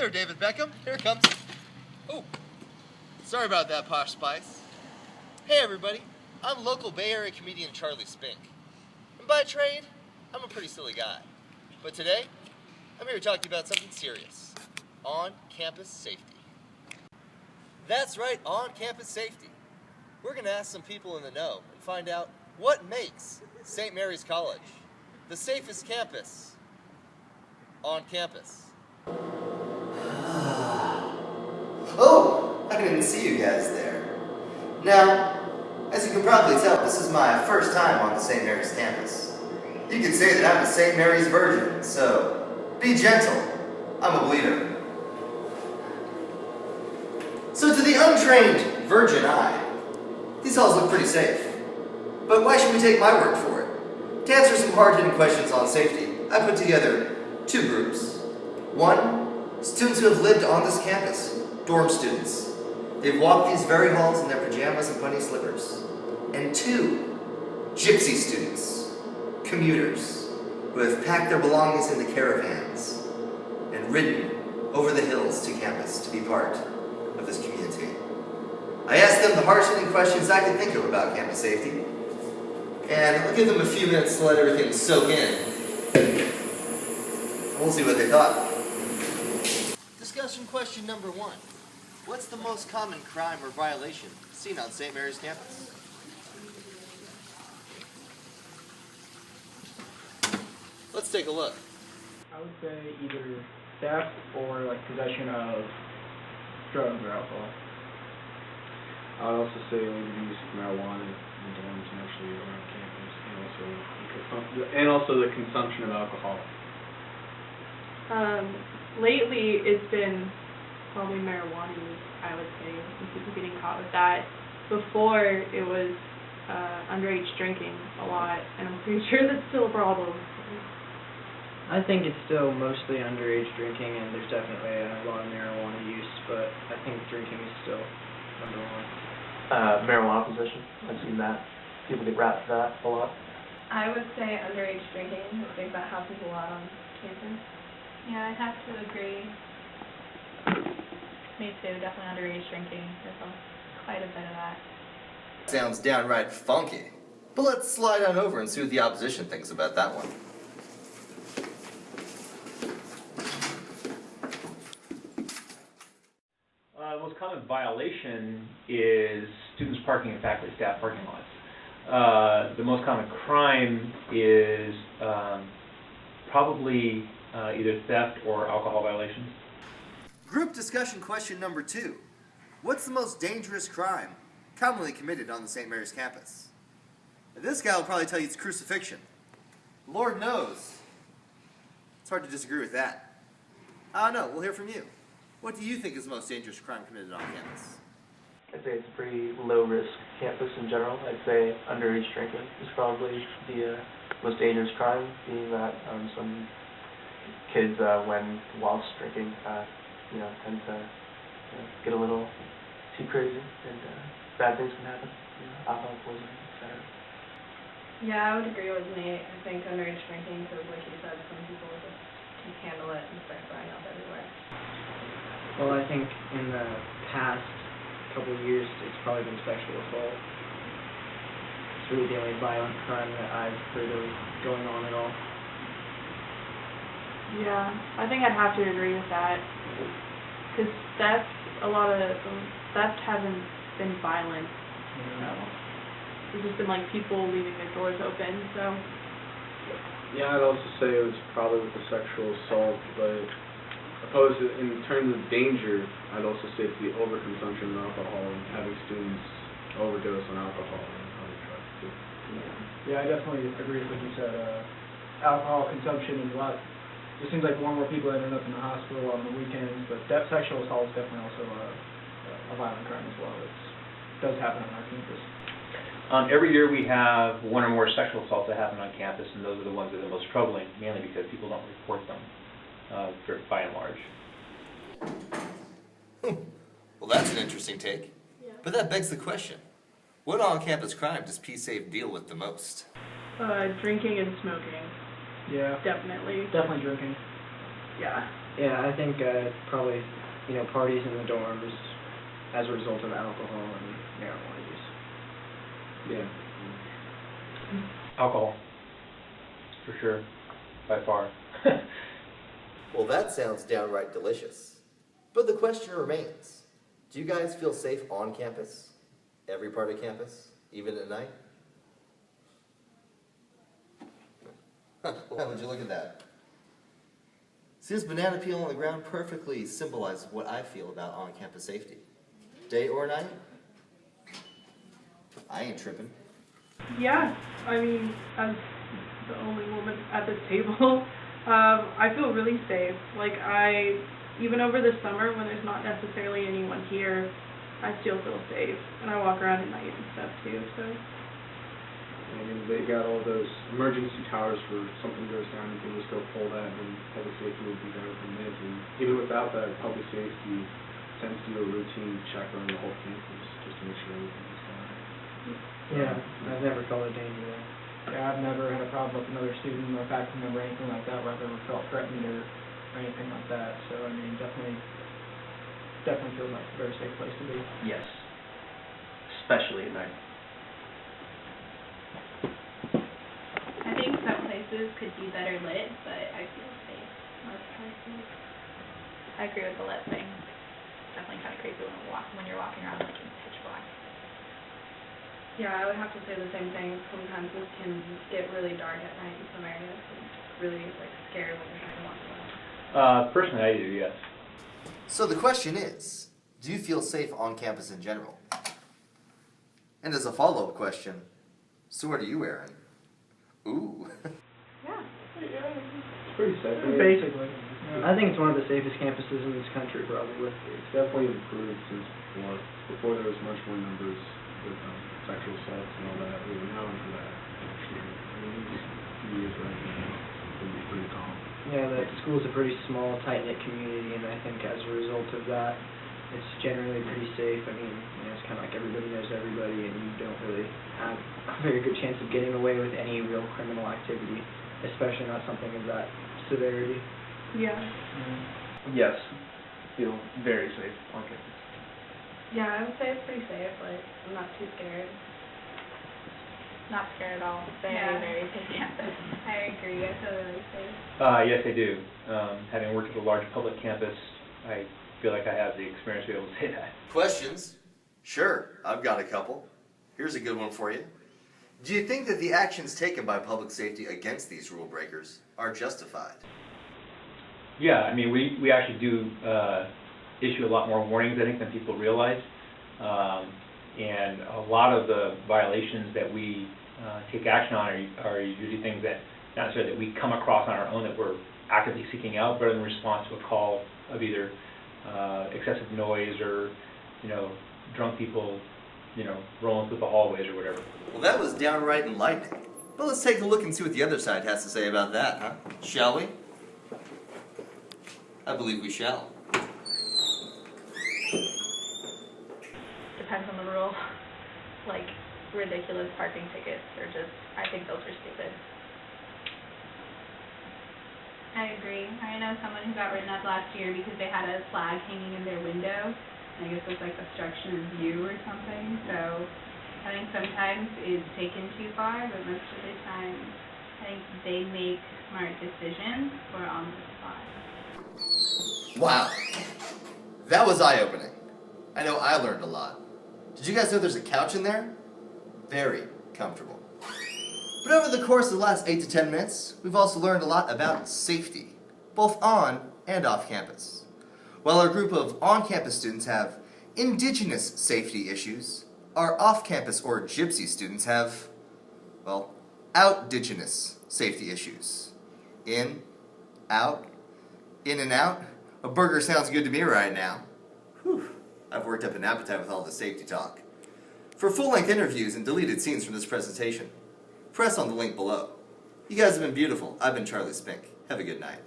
there, David Beckham. Here it comes. Oh, sorry about that, Posh Spice. Hey, everybody. I'm local Bay Area comedian Charlie Spink. And by trade, I'm a pretty silly guy. But today, I'm here to talk to you about something serious. On-campus safety. That's right, on-campus safety. We're going to ask some people in the know and find out what makes St. Mary's College the safest campus on campus. Oh, I didn't see you guys there. Now, as you can probably tell, this is my first time on the St. Mary's campus. You could say that I'm a St. Mary's virgin, so be gentle. I'm a bleeder. So to the untrained virgin eye, these halls look pretty safe. But why should we take my word for it? To answer some hard-hitting questions on safety, I put together two groups. One, students who have lived on this campus, dorm students. They've walked these very halls in their pajamas and bunny slippers. And two, gypsy students, commuters, who have packed their belongings into caravans and ridden over the hills to campus to be part of this community. I asked them the hard-hitting questions I could think of about campus safety, and I'll give them a few minutes to let everything soak in. We'll see what they thought. Discussion question number 1. What's the most common crime or violation seen on St. Mary's campus? Let's take a look. I would say either theft or like possession of drugs or alcohol. I would also say illegal use of marijuana in dorms and actually around campus, and also the consumption of alcohol. Lately, it's been probably marijuana use, I would say, and people getting caught with that. Before, it was underage drinking a lot, and I'm pretty sure that's still a problem. I think it's still mostly underage drinking, and there's definitely a lot of marijuana use, but I think drinking is still number one. Marijuana possession. I've seen that. People get wrapped for that a lot. I would say underage drinking. I think that happens a lot on campus. Yeah, I'd have to agree. Me too, definitely underage drinking. There's quite a bit of that. Sounds downright funky. But let's slide on over and see what the opposition thinks about that one. The most common violation is students parking in faculty staff parking lots. The most common crime is probably either theft or alcohol violations. Group discussion question number 2. What's the most dangerous crime commonly committed on the St. Mary's campus? This guy will probably tell you it's crucifixion. Lord knows. It's hard to disagree with that. I don't know, we'll hear from you. What do you think is the most dangerous crime committed on campus? I'd say it's a pretty low-risk campus in general. I'd say underage drinking is probably the most dangerous crime, being that some kids, whilst drinking, tend to get a little too crazy, and bad things can happen, alcohol poisoning, etc. Yeah, I would agree with Nate. I think underage drinking, because like you said, some people just can't handle it and start throwing up everywhere. Well, I think in the past couple of years, it's probably been sexual assault. It's really the only violent crime that I've heard of going on at all. Yeah, I think I'd have to agree with that. Because a lot of theft hasn't been violent. So it's just been like people leaving their doors open, so. Yeah, I'd also say it was probably with the sexual assault, but opposed to, in terms of danger, I'd also say it's the overconsumption of alcohol and having students overdose on alcohol and other drugs too. Yeah, I definitely agree with what you said. Alcohol consumption and it seems like more and more people ending up in the hospital on the weekends, but that sexual assault is definitely also a violent crime as well. It does happen on our campus. Every year we have one or more sexual assaults that happen on campus, and those are the ones that are the most troubling, mainly because people don't report them, by and large. Well, that's an interesting take. Yeah. But that begs the question. What on-campus crime does P-Safe deal with the most? Drinking and smoking. Yeah. Definitely. Definitely drinking. Yeah. Yeah, I think probably, parties in the dorms as a result of alcohol and marijuana use. Yeah. Alcohol, for sure, by far. Well, that sounds downright delicious. But the question remains, do you guys feel safe on campus? Every part of campus? Even at night? Would you look at that? See, this banana peel on the ground perfectly symbolizes what I feel about on-campus safety. Day or night? I ain't tripping. Yeah, I mean, as the only woman at this table, I feel really safe. Like, even over the summer when there's not necessarily anyone here, I still feel safe. And I walk around at night and stuff too, so. And they got all those emergency towers for something goes down, you can just go pull that, and public safety will be there from it. And even without that, public safety tends to do a routine check around the whole campus just to make sure everything's fine. Yeah, I've never felt a danger there. Yeah, I've never had a problem with another student or faculty member or anything like that where I've ever felt threatened or anything like that. So, I mean, definitely feels like a very safe place to be. Yes, especially at night. I think some places could be better lit, but I feel safe most places. I agree with the lit thing. Definitely kind of crazy when you're walking around like in pitch black. Yeah, I would have to say the same thing. Sometimes it can get really dark at night in some areas, and it's really scary when you're trying to walk around. Personally, I do, yes. So the question is, do you feel safe on campus in general? And as a follow-up question, so what are you wearing? Ooh. Yeah. It's pretty safe. Basically. I think it's one of the safest campuses in this country, probably. It's definitely improved since before. Before there was much more numbers with sexual assaults and all that. We're now into that. Actually, these few years right now, it's going to be pretty calm. Yeah, the school's a pretty small, tight-knit community, and I think as a result of that, it's generally pretty safe. I mean, it's kind of like everybody knows everybody, and you don't really have a very good chance of getting away with any real criminal activity, especially not something of that severity. Yeah. Yes, feel very safe on campus. Yeah, I would say it's pretty safe. I'm not too scared. Not scared at all. Very, very safe campus. I agree. I feel really safe. Yes, I do. Having worked at a large public campus, I feel like I have the experience to be able to say that. Questions? Sure, I've got a couple. Here's a good one for you. Do you think that the actions taken by public safety against these rule breakers are justified? Yeah, I mean, we actually do issue a lot more warnings, I think, than people realize. And a lot of the violations that we take action on are usually things that, not necessarily that we come across on our own that we're actively seeking out, but in response to a call of either excessive noise or, drunk people, rolling through the hallways or whatever. Well, that was downright enlightening. But let's take a look and see what the other side has to say about that, huh? Shall we? I believe we shall. Depends on the rule. Like, ridiculous parking tickets are just, I think those are stupid. I agree. I know someone who got written up last year because they had a flag hanging in their window. I guess it's like obstruction of view or something. So I think sometimes it's taken too far, but most of the time I think they make smart decisions or on the spot. Wow. That was eye-opening. I know I learned a lot. Did you guys know there's a couch in there? Very comfortable. But over the course of the last 8 to 10 minutes, we've also learned a lot about safety, both on and off campus. While our group of on-campus students have indigenous safety issues, our off-campus or gypsy students have, well, out-digenous safety issues. In, out, in and out. A burger sounds good to me right now. Whew. I've worked up an appetite with all the safety talk. For full-length interviews and deleted scenes from this presentation, press on the link below. You guys have been beautiful. I've been Charlie Spink. Have a good night.